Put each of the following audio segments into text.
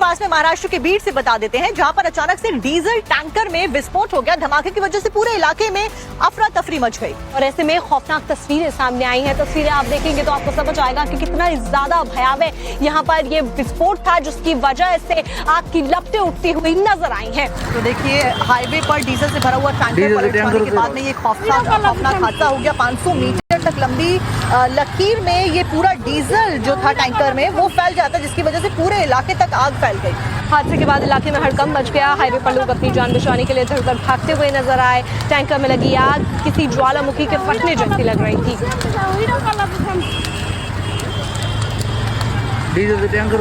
पास में महाराष्ट्र के बीड से बता देते हैं, जहां पर अचानक से डीजल टैंकर में विस्फोट हो गया। धमाके की वजह से पूरे इलाके में अफरा तफरी मच गई और ऐसे में खौफनाक तस्वीरें सामने आई हैं। तस्वीरें आप देखेंगे तो आपको समझ आएगा कि कितना ज्यादा भयावह यहाँ पर ये विस्फोट था, जिसकी वजह से आग की लपटें उठती हुई नजर आई हैं। तो देखिए, हाईवे पर डीजल से भरा हुआ टैंकर पलट जाने के बाद में ये खौफनाक हादसा हो गया। 500 मीटर तक लंबी लकीर में ये पूरा डीजल जो था टैंकर में वो फैल जाता है, जिसकी वजह से पूरे इलाके तक आग फैल गई। हादसे के बाद इलाके में हड़कंप मच गया। हाईवे पर लोग अपनी जान बचाने के लिए इधर उधर भागते हुए नजर आए। टैंकर में लगी आग किसी ज्वालामुखी के फटने जैसी लग रही थी। डीजल टैंकर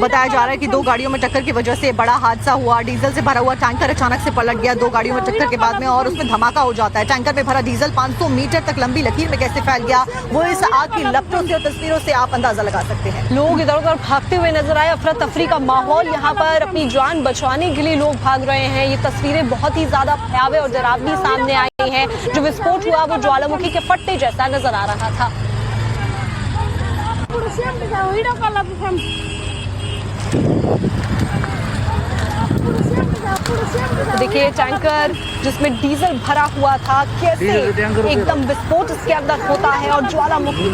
बताया जा रहा है कि दो गाड़ियों में टक्कर की वजह से बड़ा हादसा हुआ। डीजल से भरा हुआ टैंकर अचानक से पलट गया दो गाड़ियों में टक्कर के बाद में, और उसमें धमाका हो जाता है। टैंकर में भरा डीजल 500 मीटर तक लंबी लकीर में कैसे फैल गया, वो इस आग की लपटों से और तस्वीरों से आप अंदाजा लगा सकते हैं। लोग इधर उधर भागते हुए नजर आए। अफरा तफरी का माहौल, यहाँ पर अपनी जान बचाने के लिए लोग भाग रहे हैं। ये तस्वीरें बहुत ही ज्यादा भयावह और डरावनी सामने आई है। जो विस्फोट हुआ वो ज्वालामुखी के फटने जैसा नजर आ रहा था। देखिए, टैंकर जिसमें डीजल भरा हुआ था कैसे एकदम विस्फोट इसके अंदर होता है और ज्वालामुखी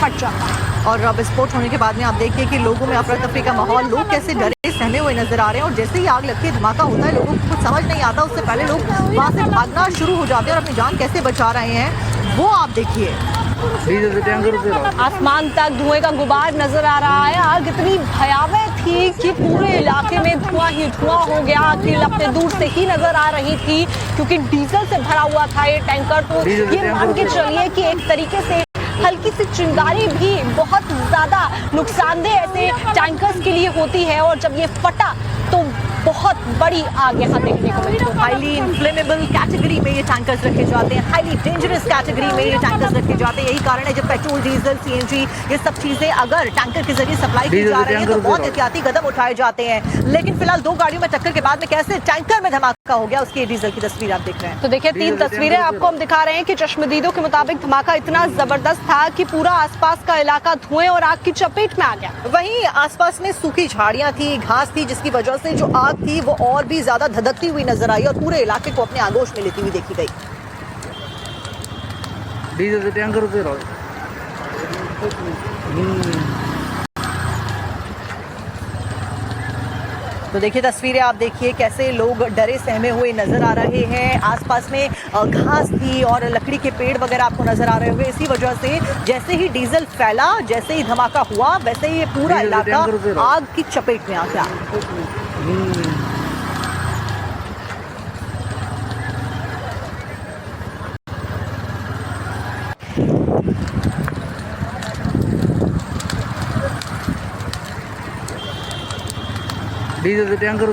फट जाता है। और विस्फोट होने के बाद में आप देखिए कि लोगों में अफरा तफरी का माहौल, लोग कैसे डरे सहमे हुए नजर आ रहे हैं। और जैसे ही आग लगती है, धमाका होता है, लोगों को कुछ समझ नहीं आता। उससे पहले लोग वहां से भागना शुरू हो जाते हैं और अपनी जान कैसे बचा रहे हैं वो आप देखिए। आसमान तक धुएं का गुबार नजर आ रहा है। आग इतनी भयावह थी कि पूरे इलाके में धुआं ही धुआं हो गया। आग की लपटें दूर से ही नजर आ रही थी, क्योंकि डीजल से भरा हुआ था ये टैंकर। तो ये मान के चलिए कि एक तरीके से हल्की सी चिंगारी भी बहुत ज्यादा नुकसानदेह ऐसे टैंकर्स के लिए होती है। और जब ये फटा तो बहुत बड़ी आग यहाँ देखने को मिली। तो हाईली इन्फ्लेमेबल कैटेगरी में ये टैंकर्स रखे जाते हैं, हाईली डेंजरस कैटेगरी में ये टैंकर्स रखे जाते हैं। यही कारण है जब पेट्रोल, डीजल, सीएनजी ये सब चीजें अगर टैंकर के जरिए सप्लाई की जा रही है तो बहुत एहतियाती कदम उठाए जाते हैं। लेकिन फिलहाल दो गाड़ियों में टक्कर के बाद में कैसे टैंकर में धमाका हो गया, उसकी डीजल की तस्वीर आप देख रहे हैं। तो देखिए, 3 तस्वीरें आपको हम दिखा रहे हैं कि चश्मदीदों के मुताबिक धमाका इतना जबरदस्त था कि पूरा आसपास का इलाका धुएं और आग की चपेट में आ गया। वहीं आसपास में सूखी झाड़ियां थी, घास थी, जिसकी वजह से जो आग थी वो और भी ज्यादा धधकती हुई नजर आई और पूरे इलाके को अपने आगोश में लेती हुई देखी गई। डीजल टैंकर तो देखिए, तस्वीरें आप देखिए कैसे लोग डरे सहमे हुए नजर आ रहे हैं। आसपास में घास थी और लकड़ी के पेड़ वगैरह आपको नजर आ रहे होंगे। इसी वजह से जैसे ही डीजल फैला, जैसे ही धमाका हुआ, वैसे ही ये पूरा इलाका आग की चपेट में आ गया। Diesel tanker